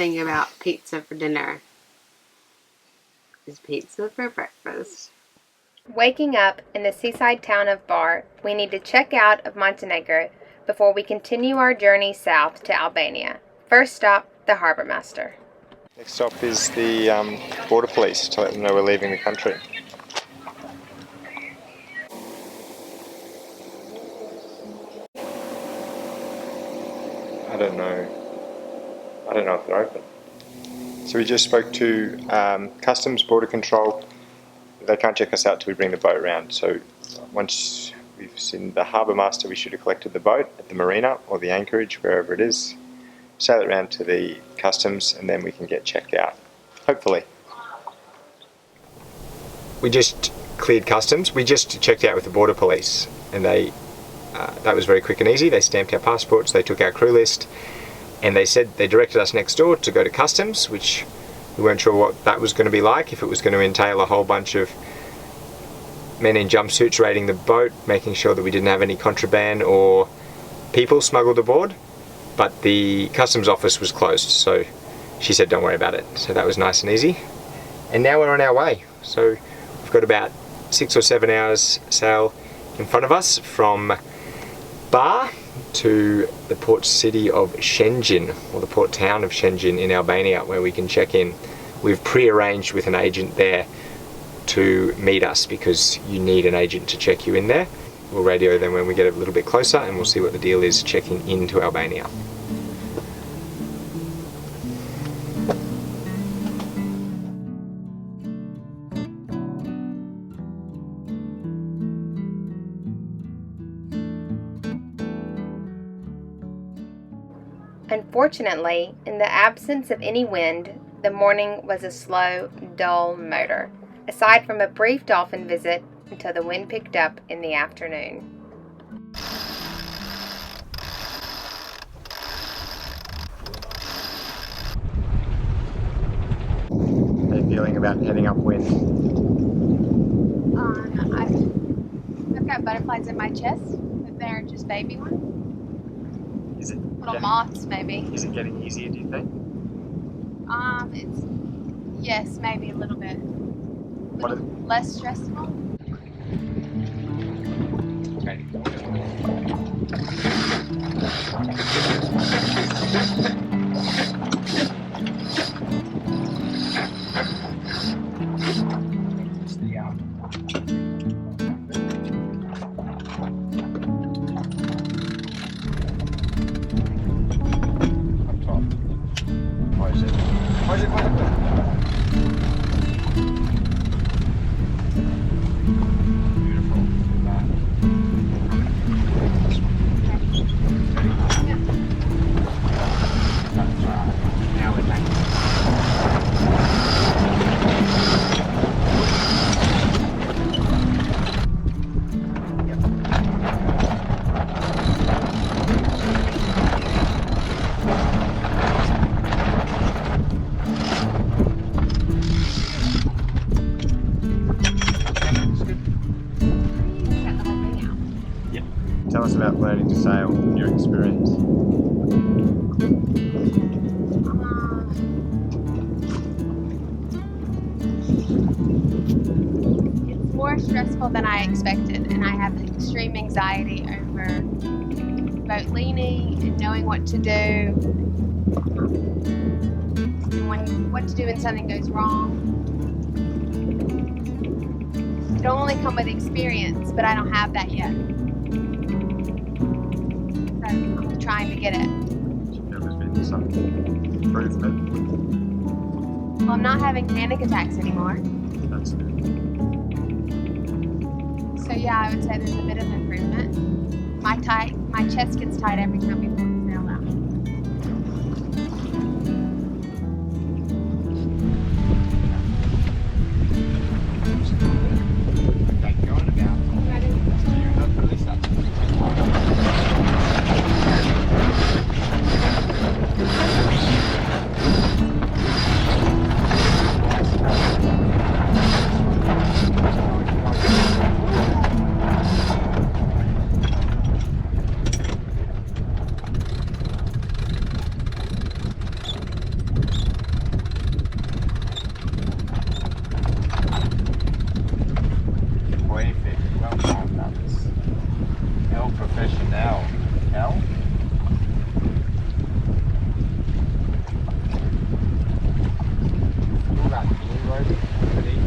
thing about pizza for dinner is pizza for breakfast. Waking up in the seaside town of Bar, we need to check out of Montenegro before we continue our journey south to Albania. First stop, the harbour master. Next stop is the border police to let them know we're leaving the country. I don't know if they're open. So we just spoke to Customs, Border Control. They can't check us out till we bring the boat around. So once we've seen the harbour master, we should have collected the boat at the marina or the anchorage, wherever it is, sail it around to the customs, and then we can get checked out, hopefully. We just cleared customs. We just checked out with the border police, and that was very quick and easy. They stamped our passports, they took our crew list, and they directed us next door to go to customs, which we weren't sure what that was going to be like, if it was going to entail a whole bunch of men in jumpsuits raiding the boat, making sure that we didn't have any contraband or people smuggled aboard. But the customs office was closed, so she said don't worry about it. So that was nice and easy. And now we're on our way. So we've got about 6 or 7 hours sail in front of us from Bar to the port city of Shengjin, or the port town of Shengjin in Albania, where we can check in. We've pre-arranged with an agent there to meet us, because you need an agent to check you in there. We'll radio them when we get a little bit closer, and we'll see what the deal is checking into Albania. Unfortunately, in the absence of any wind, the morning was a slow, dull motor, aside from a brief dolphin visit until the wind picked up in the afternoon. How are you feeling about heading upwind? I've got butterflies in my chest, but they're just baby ones. Is it Little moths, maybe. Is it getting easier, do you think? Yes, maybe a little bit. Less stressful. Okay. Tell us about learning to sail, your experience. It's more stressful than I expected, and I have extreme anxiety over boat leaning and knowing what to do, and what to do when something goes wrong. It'll only come with experience, but I don't have that yet. I'm trying to get it. There's been some improvement. Well, I'm not having panic attacks anymore. That's good. So yeah, I would say there's a bit of improvement. My chest gets tight every time we pull the sail out. confession now, Cal. All that blue road,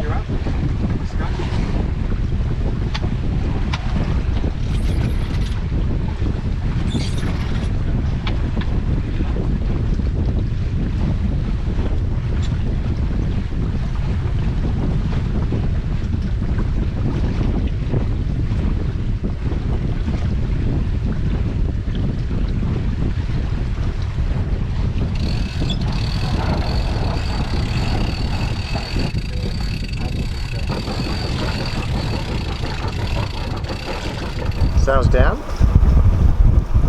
you're up. Sails down.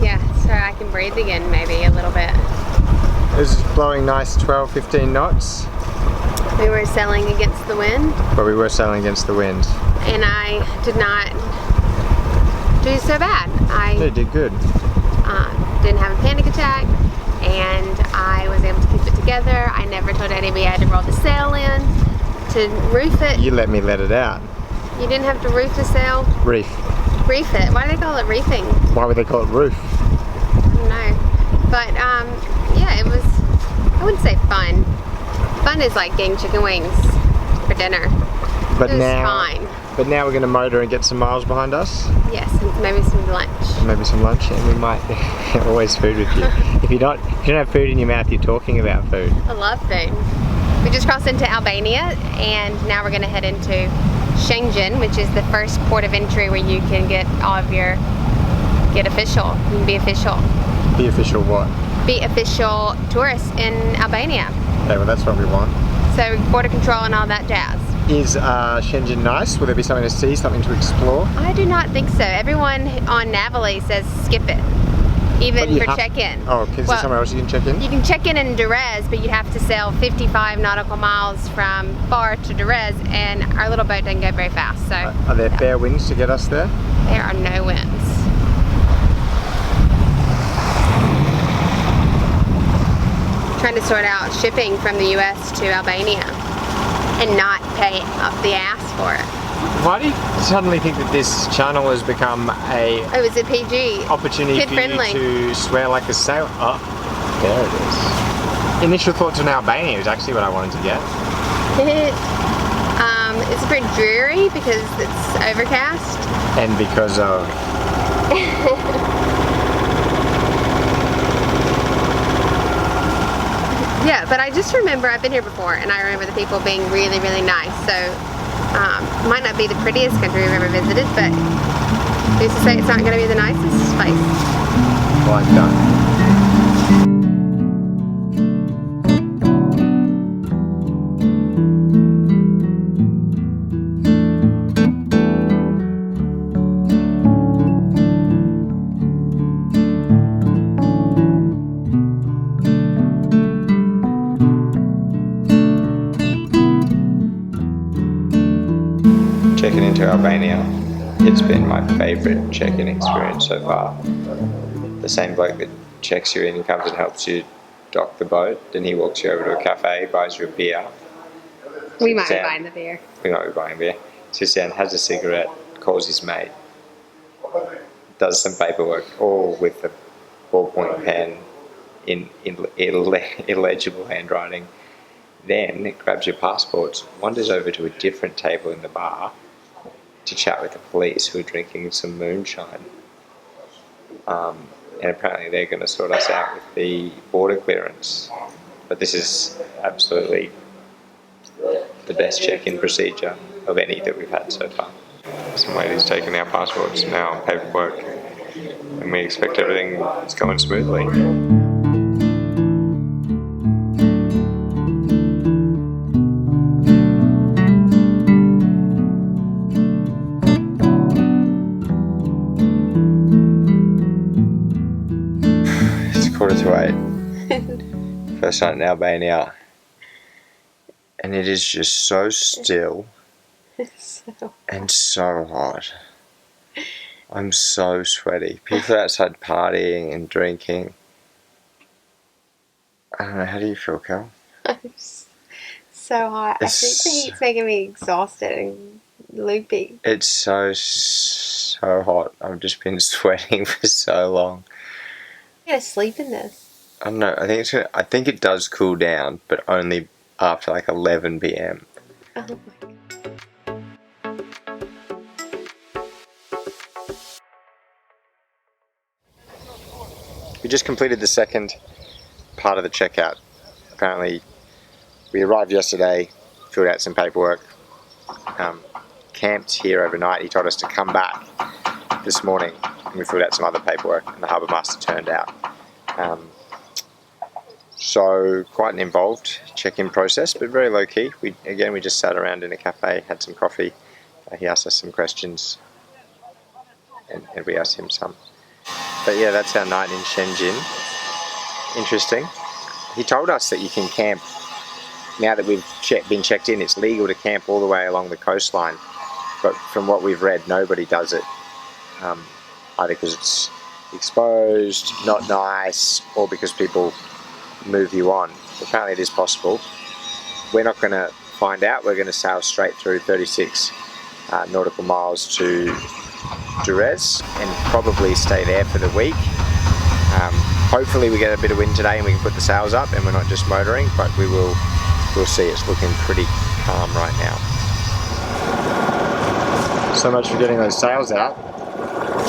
Yeah, so I can breathe again maybe a little bit. It was blowing nice 12, 15 knots. We were sailing against the wind. But we were sailing against the wind. And I did not do so bad. You did good. Didn't have a panic attack, and I was able to keep it together. I never told anybody I had to roll the sail in, to roof it. You let me let it out. You didn't have to roof the sail? Reef. Reef it. Why do they call it reefing? Why would they call it roof? I don't know. But yeah, it was, I wouldn't say fun. Fun is like getting chicken wings for dinner. But it was now, fine. But now we're going to motor and get some miles behind us. Yes, and maybe some lunch. Maybe some lunch, and we might always food with you. If you don't have food in your mouth, you're talking about food. I love food. We just crossed into Albania, and now we're going to head into Shengjin, which is the first port of entry where you can get all of your, get official. You can be official. Be official what? Be official tourists in Albania. Okay, well that's what we want. So border control and all that jazz. Is Shengjin nice? Will there be something to see, something to explore? I do not think so. Everyone on Navali says skip it, even for check-in. Oh, is there somewhere else you can check in? You can check in Durres, but you'd have to sail 55 nautical miles from Bar to Durres, and our little boat doesn't go very fast. So are there fair winds to get us there? There are no winds. Trying to sort out shipping from the US to Albania and not pay up the ass for it. Why do you suddenly think that this channel has become a It was a PG. opportunity Kid for friendly. you to swear like a sailor? Oh, there it is. Initial thoughts on Albania is actually what I wanted to get. It's pretty dreary because it's overcast. And because of... Yeah, but I just remember, I've been here before, and I remember the people being really, really nice. So, might not be the prettiest country we've ever visited, but who's to say it's not going to be the nicest place? Like that. Checking into Albania, it's been my favourite check-in experience so far. The same bloke that checks you in comes and helps you dock the boat, then he walks you over to a cafe, buys you a beer. We might be buying the beer. We might be buying beer. Sits down, has a cigarette, calls his mate, does some paperwork, all with a ballpoint pen in illegible handwriting. Then it grabs your passports, wanders over to a different table in the bar to chat with the police who are drinking some moonshine. And apparently they're going to sort us out with the border clearance. But this is absolutely the best check-in procedure of any that we've had so far. Some ladies taking our passports, now paperwork, and we expect everything is going smoothly. It's 7:45. First night in Albania, and it is just so still and so hot. I'm so sweaty. People outside partying and drinking. I don't know, how do you feel, Kel? So hot. I think the heat's making me exhausted and loopy. It's so hot. I've just been sweating for so long. You gotta sleep in this. I don't know. I think it does cool down, but only after like 11 p.m. Oh my God. We just completed the second part of the checkout. Apparently, we arrived yesterday, filled out some paperwork, camped here overnight. He told us to come back this morning, and we filled out some other paperwork, and the harbour master turned out. So quite an involved check-in process, but very low-key. We just sat around in a cafe, had some coffee. He asked us some questions, and we asked him some. But yeah, that's our night in Shengjin. Interesting. He told us that you can camp, now that we've been checked in, it's legal to camp all the way along the coastline. But from what we've read, nobody does it. Either because it's exposed, not nice, or because people move you on. Apparently it is possible. We're not going to find out. We're going to sail straight through 36 nautical miles to Durres and probably stay there for the week. Hopefully we get a bit of wind today and we can put the sails up and we're not just motoring, but we'll see. It's looking pretty calm right now. So much for getting those sails out.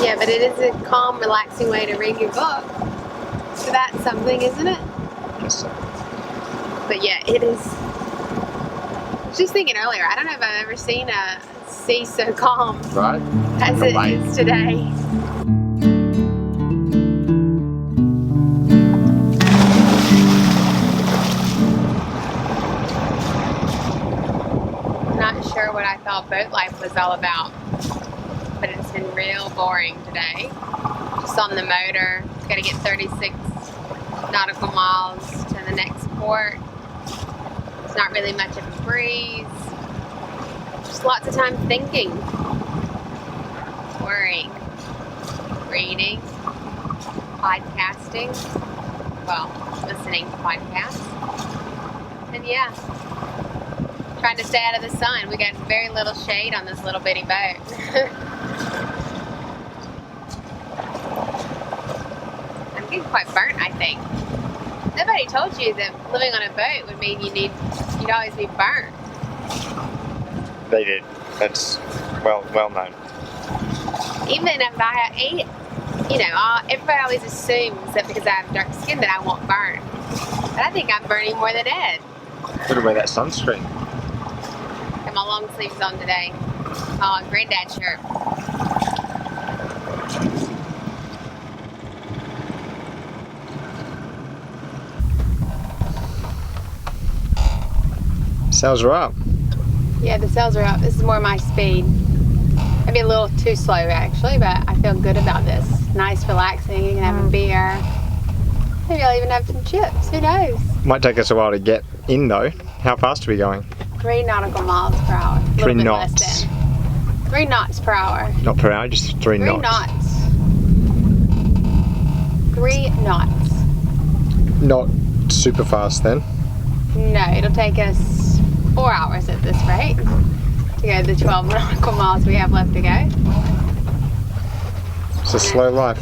Yeah, but it is a calm, relaxing way to read your book. So that's something, isn't it? Yes, sir. But yeah, it is. I was just thinking earlier, I don't know if I've ever seen a sea so calm Right? as it is today. Not sure what I thought boat life was all about, but it's been real boring today. Just on the motor, gotta get 36 nautical miles to the next port. It's not really much of a breeze. Just lots of time thinking, worrying, reading, podcasting, well, listening to podcasts, and yeah, trying to stay out of the sun. We got very little shade on this little bitty boat. I'm getting quite burnt, I think. Nobody told you that living on a boat would mean you'd always be burnt. They did. That's well known. Even if I ate, everybody always assumes that because I have dark skin that I won't burn. But I think I'm burning more than Ed. Better wear that sunscreen. Got my long sleeves on today. Oh, granddad shirt. Sails are up. Yeah, the sails are up. This is more my speed. Maybe a little too slow actually, but I feel good about this. Nice, relaxing. You can have a beer. Maybe I'll even have some chips. Who knows? Might take us a while to get in though. How fast are we going? 3 nautical miles per hour. 3 knots. 3 knots per hour. Not per hour, just 3 knots. 3 knots. Not super fast then. No, it'll take us 4 hours at this rate to go the 12 nautical miles we have left to go. It's a slow life.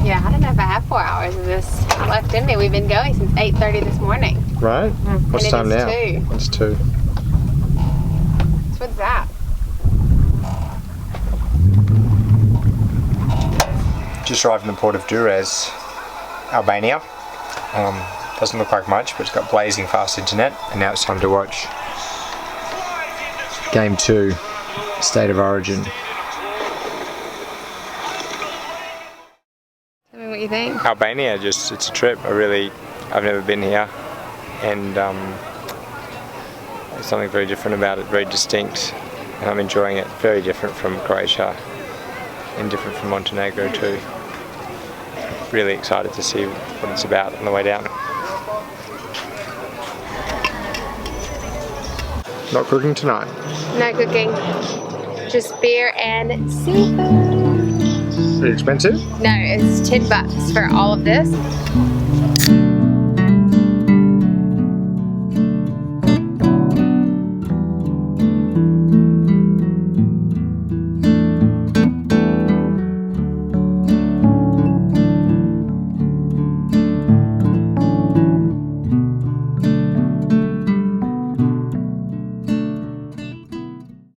Yeah, I don't know if I have 4 hours of this left in me. We've been going since 8:30 this morning. Right? What's and time now? 2. It's 2. So what's that? Just arrived in the port of Durres, Albania. Doesn't look like much, but it's got blazing fast internet, and now it's time to watch Game 2, State of Origin. Tell me what you think. Albania, it's a trip. I've never been here, and there's something very different about it, very distinct, and I'm enjoying it. Very different from Croatia, and different from Montenegro too. Really excited to see what it's about on the way down. Not cooking tonight. No cooking. Just beer and seafood. Pretty expensive? No, it's $10 for all of this.